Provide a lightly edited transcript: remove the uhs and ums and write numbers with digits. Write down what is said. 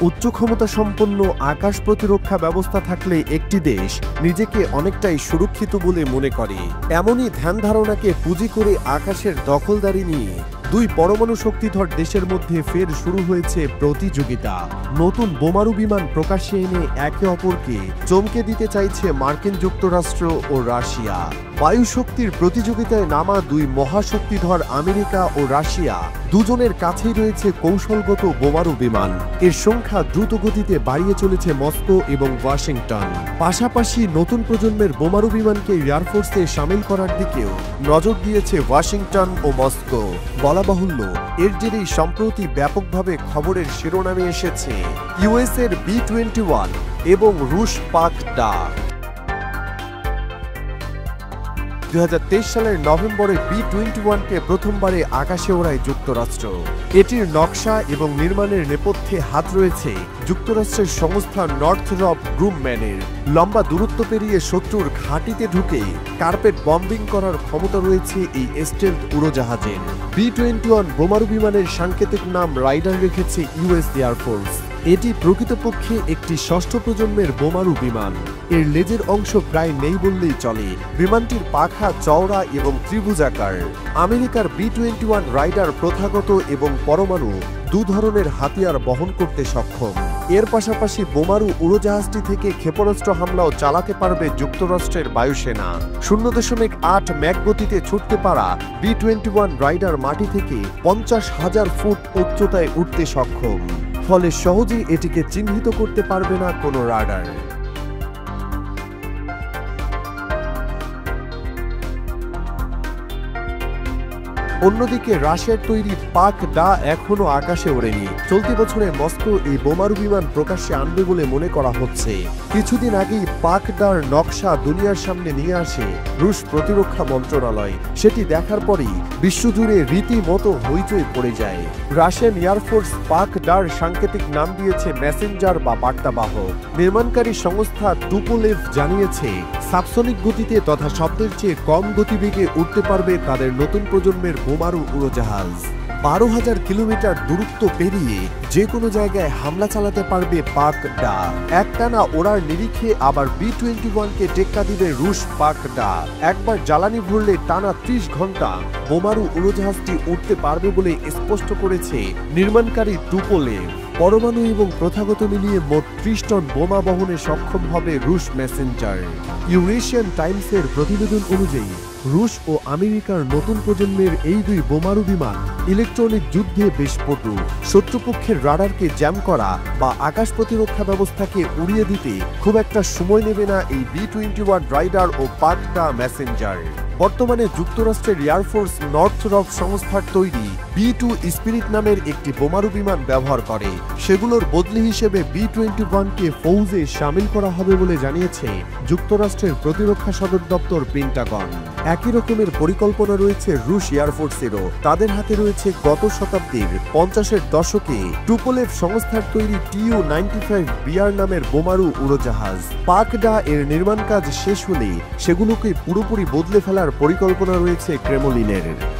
উচ্চ ক্ষমতা সম্পন্ন আকাশ প্রতিরক্ষা ব্যবস্থা থাকলে একটি দেশ নিজেকে অনেকটাই সুরক্ষিত বলে মনে করে। এমনই ধ্যান ধারণাকে পুঁজি করে আকাশের দখলদারি নিয়ে দুই পরমাণু শক্তিধর দেশের মধ্যে ফের শুরু হয়েছে প্রতিযোগিতা। নতুন বোমারু বিমান প্রকাশ্যে এনে একে অপরকে চমকে দিতে চাইছে মার্কিন যুক্তরাষ্ট্র ও রাশিয়া। বায়ু শক্তির প্রতিযোগিতায় নামা দুই মহাশক্তিধর আমেরিকা ও রাশিয়া দুজনের কাছেই রয়েছে কৌশলগত বোমারু বিমান। এর সংখ্যা দ্রুত গতিতে বাড়িয়ে চলেছে মস্কো এবং ওয়াশিংটন। পাশাপাশি নতুন প্রজন্মের বোমারু বিমানকে এয়ারফোর্সে সামিল করার দিকেও নজর দিয়েছে ওয়াশিংটন ও মস্কো। বলা বাহুল্য, এর জেরেই সম্প্রতি ব্যাপকভাবে খবরের শিরোনামে এসেছে ইউএস এর B-21 এবং রুশ পাক-ডা। 2023 সালের নভেম্বরে B-21কে প্রথমবারে আকাশে ওড়ায় যুক্তরাষ্ট্র। এটির নকশা এবং নির্মাণের নেপথ্যে হাত রয়েছে যুক্তরাষ্ট্রের সংস্থা নর্থরপ গ্রুমম্যানের। লম্বা দূরত্ব পেরিয়ে শত্রুর ঘাঁটিতে ঢুকে কার্পেট বম্বিং করার ক্ষমতা রয়েছে এই স্টেলথ উড়োজাহাজের। B-21 বোমারু বিমানের সাংকেতিক নাম রাইডার রেখেছে ইউএস এয়ারফোর্স। এটি প্রকৃতপক্ষে একটি ষষ্ঠ প্রজন্মের বোমারু বিমান। এর লেজের অংশ প্রায় নেই বললেই চলে। বিমানটির পাখা চওড়া এবং ত্রিভুজাকার। আমেরিকার B-21 রাইডার প্রথাগত এবং পরমাণু দু ধরনের হাতিয়ার বহন করতে সক্ষম। এর পাশাপাশি বোমারু উড়োজাহাজটি থেকে ক্ষেপণাস্ত্র হামলাও চালাতে পারবে যুক্তরাষ্ট্রের বায়ুসেনা। 0.8 ম্যাক গতিতে ছুটতে পারা B-21 রাইডার মাটি থেকে 50,000 ফুট উচ্চতায় উঠতে সক্ষম। ফলে সহজেই এটিকে চিহ্নিত করতে পারবে না কোনো রাডার। অন্যদিকে রাশিয়ার তৈরি পাক-ডা এখনো আকাশে ওড়েনি। চলতি বছরে মস্কো এই বোমারু বিমান প্রকাশ্যে আনবে বলে মনে করা হচ্ছে। কিছুদিন আগেই পাক-ডার নকশা দুনিয়ার সামনে নিয়ে আসে রুশ প্রতিরক্ষা মন্ত্রণালয়। সেটি দেখার পরেই বিশ্বজুড়ে রীতিমতো হইচই পড়ে যায়। রাশিয়ান এয়ারফোর্স পাক-ডার সাংকেতিক নাম দিয়েছে মেসেঞ্জার বা বার্তাবাহক। নির্মাণকারী সংস্থা টুপোলেভ জানিয়েছে সাবসনিক গতিতে তথা শব্দের চেয়ে কম গতিবেগে উঠতে পারবে তাদের নতুন প্রজন্মের বোমারু উড়োজাহাজ। 12,000 কিলোমিটার দূরত্ব পেরিয়ে যে কোনো জায়গায় হামলা চালাতে পারবে পাক-ডা। একটানা ওড়ার নিরিখে আবার B-21কে টেক্কা দিবে রুশ পাক-ডা। একবার জ্বালানি ভরলে টানা 30 ঘন্টা বোমারু উড়োজাহাজটি উঠতে পারবে বলে স্পষ্ট করেছে নির্মাণকারী টুপোলেভ। পরমাণু এবং প্রথাগত মিলিয়ে মোট 30 টন বোমা বহনে সক্ষম হবে রুশ মেসেঞ্জার। ইউরেশিয়ান টাইমসের প্রতিবেদন অনুযায়ী রুশ ও আমেরিকার নতুন প্রজন্মের এই দুই বোমারু বিমান ইলেকট্রনিক যুদ্ধে বেশ পটু। শত্রুপক্ষের রাডারকে জ্যাম করা বা আকাশ প্রতিরক্ষা ব্যবস্থাকে উড়িয়ে দিতে খুব একটা সময় নেবে না এই B-21 রাইডার ও পাক-ডা মেসেঞ্জার। বর্তমানে যুক্তরাষ্ট্রের এয়ারফোর্স নর্থরপ সংস্থার তৈরি B-2 স্পিরিট নামের একটি বোমারু বিমান ব্যবহার করে। সেগুলোর বদলি হিসেবে B-21কে ফৌজে সামিল করা হবে বলে জানিয়েছে যুক্তরাষ্ট্রের প্রতিরক্ষা সদর দপ্তর পেন্টাগন। একই রকমের পরিকল্পনা রয়েছে রুশ এয়ারফোর্সেরও। তাদের হাতে রয়েছে গত শতাব্দীর 50-এর দশকে টুপোলেভ সংস্থার তৈরি Tu-95BR নামের বোমারু উড়োজাহাজ। পাক-ডা এর নির্মাণ কাজ শেষ হলে সেগুলোকে পুরোপুরি বদলে ফেলার পরিকল্পনা রয়েছে ক্রেমলিনের।